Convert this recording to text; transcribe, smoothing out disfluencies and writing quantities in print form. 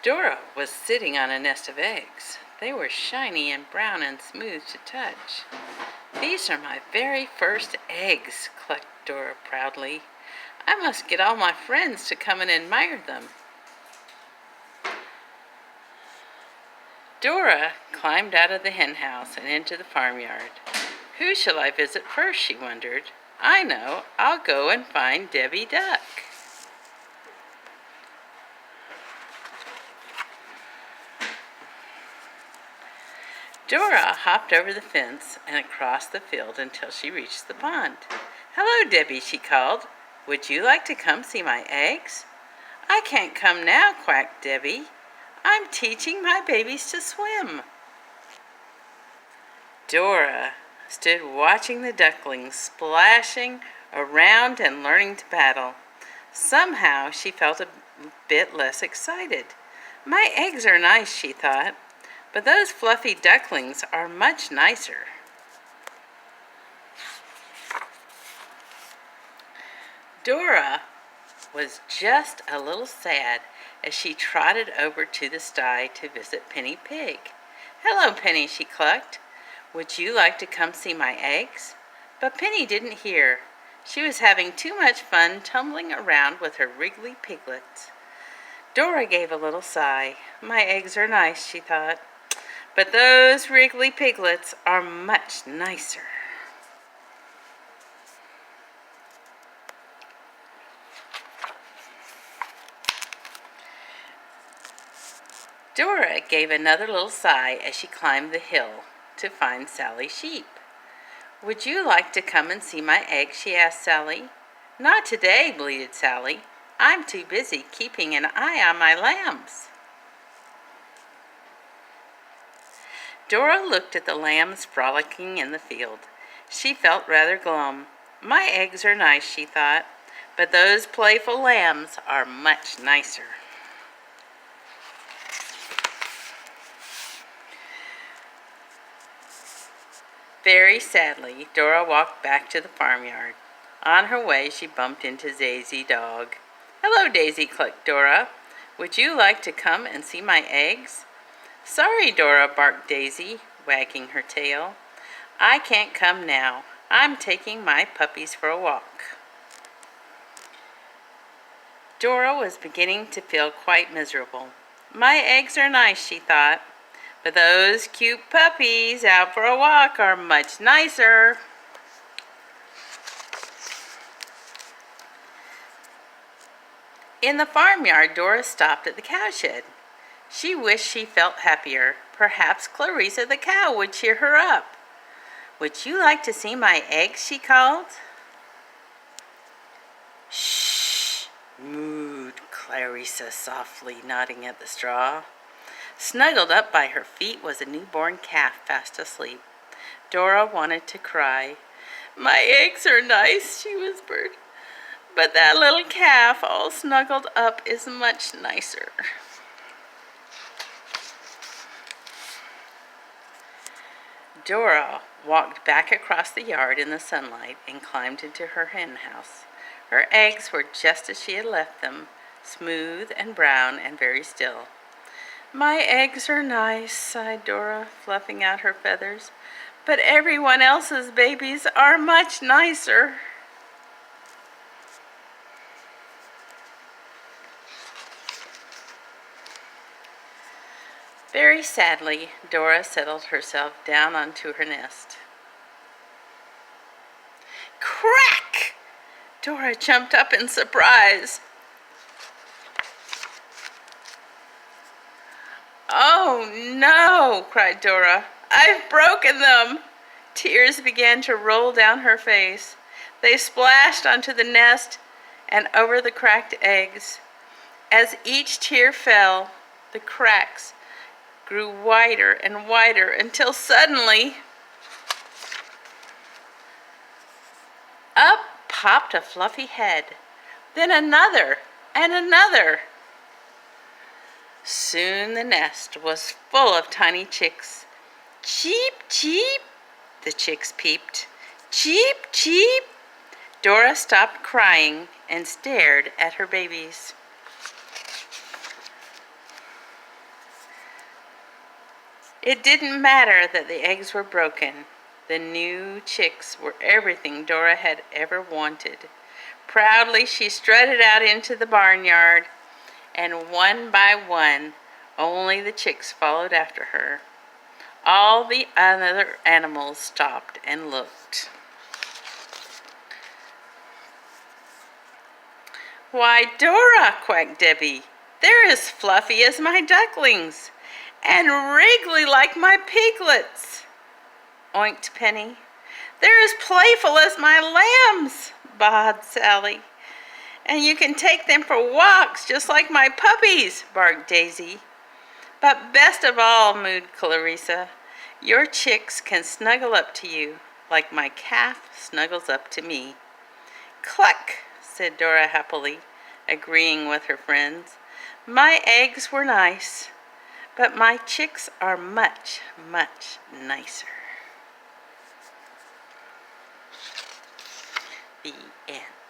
Dora was sitting on a nest of eggs. They were shiny and brown and smooth to touch. "These are my very first eggs," clucked Dora proudly. "I must get all my friends to come and admire them." Dora climbed out of the hen house and into the farmyard. "Who shall I visit first?" she wondered. "I know, I'll go and find Debbie Duck." Dora hopped over the fence and across the field until she reached the pond. "Hello, Debbie," she called. "Would you like to come see my eggs?" "I can't come now," quacked Debbie. "I'm teaching my babies to swim." Dora stood watching the ducklings splashing around and learning to paddle. Somehow she felt a bit less excited. "My eggs are nice," she thought, "but those fluffy ducklings are much nicer." Dora was just a little sad as she trotted over to the sty to visit Penny Pig. "Hello, Penny," she clucked. "Would you like to come see my eggs?" But Penny didn't hear. She was having too much fun tumbling around with her wriggly piglets. Dora gave a little sigh. "My eggs are nice," she thought, "but those wriggly piglets are much nicer." Dora gave another little sigh as she climbed the hill to find Sally Sheep. "Would you like to come and see my eggs?" she asked Sally. "Not today," bleated Sally. "I'm too busy keeping an eye on my lambs." Dora looked at the lambs frolicking in the field. She felt rather glum. "My eggs are nice," she thought, "but those playful lambs are much nicer." Very sadly, Dora walked back to the farmyard. On her way, she bumped into Daisy Dog. "Hello, Daisy," clucked Dora. "Would you like to come and see my eggs?" "Sorry, Dora," barked Daisy, wagging her tail. "I can't come now. I'm taking my puppies for a walk." Dora was beginning to feel quite miserable. "My eggs are nice," she thought, "but those cute puppies out for a walk are much nicer." In the farmyard, Dora stopped at the cowshed. She wished she felt happier. Perhaps Clarissa the cow would cheer her up. "Would you like to see my eggs?" she called. "Shh!" mooed Clarissa softly, nodding at the straw. Snuggled up by her feet was a newborn calf fast asleep. Dora wanted to cry. "My eggs are nice," she whispered, "but that little calf all snuggled up is much nicer." Dora walked back across the yard in the sunlight and climbed into her hen house. Her eggs were just as she had left them, smooth and brown and very still. "My eggs are nice," sighed Dora, fluffing out her feathers, "but everyone else's babies are much nicer." Very sadly, Dora settled herself down onto her nest. Crack! Dora jumped up in surprise. "Oh no!" cried Dora. "I've broken them!" Tears began to roll down her face. They splashed onto the nest and over the cracked eggs. As each tear fell, the cracks grew wider and wider until suddenly up popped a fluffy head, then another and another. Soon the nest was full of tiny chicks. "Cheep, cheep," the chicks peeped. "Cheep, cheep." Dora stopped crying and stared at her babies. It didn't matter that the eggs were broken. The new chicks were everything Dora had ever wanted. Proudly she strutted out into the barnyard, and one by one, only the chicks followed after her. All the other animals stopped and looked. "Why, Dora," quacked Debbie, "they're as fluffy as my ducklings, and wriggly like my piglets," oinked Penny. "They're as playful as my lambs," baaed Sally. "And you can take them for walks just like my puppies," barked Daisy. "But best of all," mooed Clarissa, "your chicks can snuggle up to you like my calf snuggles up to me." "Cluck," said Dora happily, agreeing with her friends. "My eggs were nice, but my chicks are much, much nicer." The end.